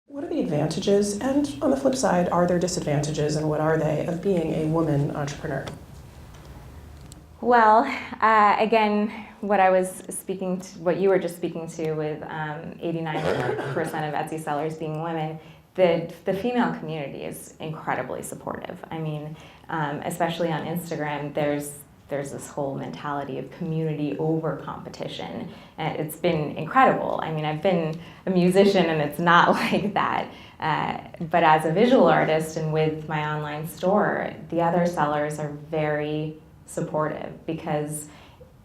What are the advantages, and on the flip side, are there disadvantages, and what are they, of being a woman entrepreneur? Well, again, what you were just speaking to with 89% of Etsy sellers being women, the female community is incredibly supportive. I mean, especially on Instagram, there's this whole mentality of community over competition. And it's been incredible. I mean, I've been a musician and it's not like that. But as a visual artist and with my online store, the other sellers are very supportive, because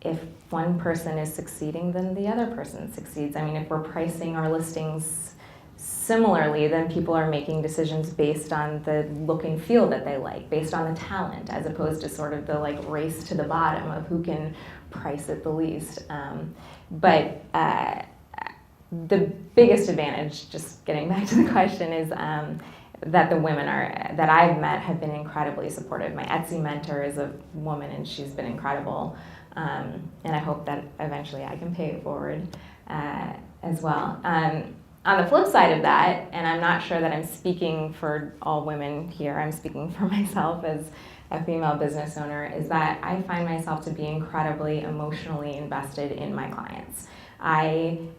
if one person is succeeding, then the other person succeeds. I mean, if we're pricing our listings similarly, then people are making decisions based on the look and feel that they like, based on the talent, as opposed to sort of the race to the bottom of who can price it the least. But the biggest advantage, just getting back to the question, is that the women that I've met have been incredibly supportive. My Etsy mentor is a woman, and she's been incredible. And I hope that eventually I can pay it forward as well. On the flip side of that, and I'm not sure that I'm speaking for all women here, I'm speaking for myself as a female business owner, is that I find myself to be incredibly emotionally invested in my clients.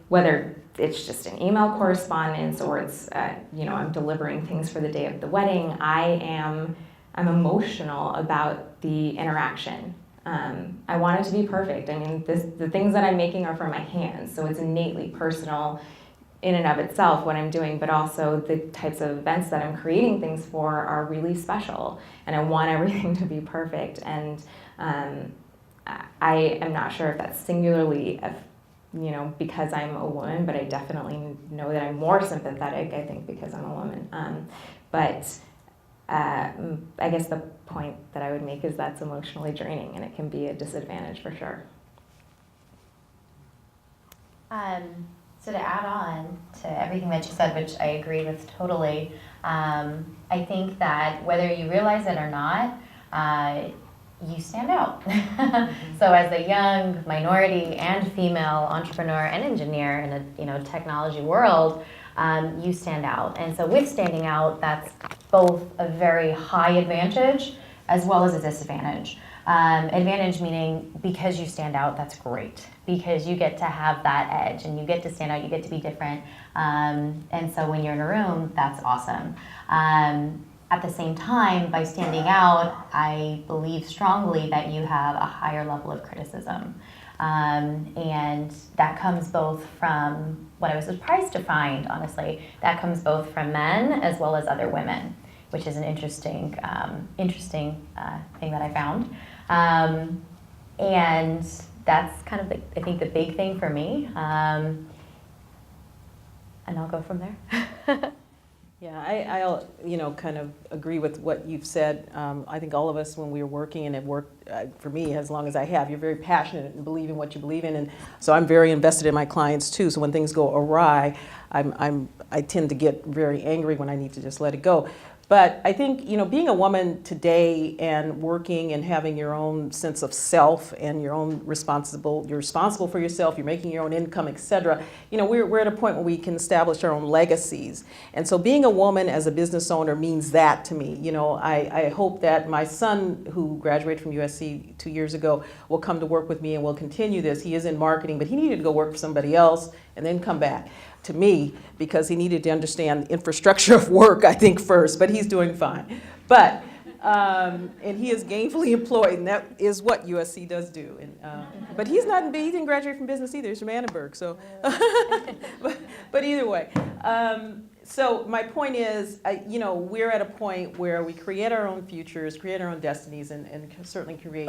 Whether it's just an email correspondence or it's, I'm delivering things for the day of the wedding, I'm emotional about the interaction. I want it to be perfect. I mean, the things that I'm making are from my hands, so it's innately personal in and of itself what I'm doing, but also the types of events that I'm creating things for are really special, and I want everything to be perfect. And I am not sure if that's singularly because I'm a woman, but I definitely know that I'm more sympathetic, I think, because I'm a woman. But I guess the point that I would make is that's emotionally draining, and it can be a disadvantage for sure. So to add on to everything that you said, which I agree with totally, I think that whether you realize it or not, you stand out. So as a young minority and female entrepreneur and engineer in a technology world, you stand out. And so with standing out, that's both a very high advantage as well as a disadvantage. Advantage meaning because you stand out, that's great, because you get to have that edge and you get to stand out, you get to be different. And so when you're in a room, that's awesome. At the same time, by standing out, I believe strongly that you have a higher level of criticism. And that comes both from what I was surprised to find, honestly, that comes both from men as well as other women, which is an interesting thing that I found. And that's kind of, I think, the big thing for me. And I'll go from there. Yeah, I'll kind of agree with what you've said. I think all of us, when we were working, and it worked for me as long as I have, you're very passionate and believe in what you believe in, and so I'm very invested in my clients too. So when things go awry, I tend to get very angry when I need to just let it go. But I think, being a woman today and working and having your own sense of self and your own you're responsible for yourself, you're making your own income, etc. We're at a point where we can establish our own legacies. And so being a woman as a business owner means that to me. I hope that my son, who graduated from USC 2 years ago, will come to work with me and will continue this. He is in marketing, but he needed to go work for somebody else and then come back to me, because he needed to understand the infrastructure of work, I think, first, but he's doing fine. But, and he is gainfully employed, and that is what USC does do. And, but he didn't graduate from business either, he's from Annenberg, so. but either way. So my point is, we're at a point where we create our own futures, create our own destinies, and certainly create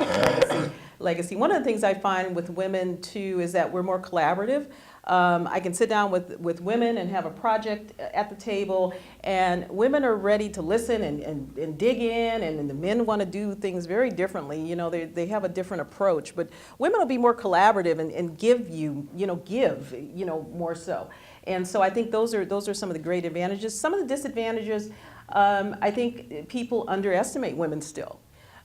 legacy. One of the things I find with women, too, is that we're more collaborative. I can sit down with women and have a project at the table, and women are ready to listen and dig in, and the men want to do things very differently. They have a different approach, but women will be more collaborative and give more so. And so I think those are some of the great advantages. Some of the disadvantages, I think people underestimate women still.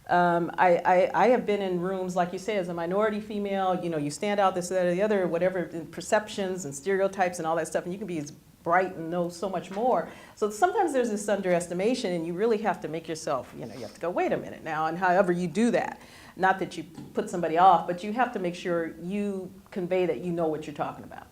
I have been in rooms, like you say, as a minority female, you stand out, this, that, or the other, whatever, perceptions and stereotypes and all that stuff, and you can be as bright and know so much more. So sometimes there's this underestimation, and you really have to make yourself, you have to go, wait a minute now, and however you do that. Not that you put somebody off, but you have to make sure you convey that you know what you're talking about.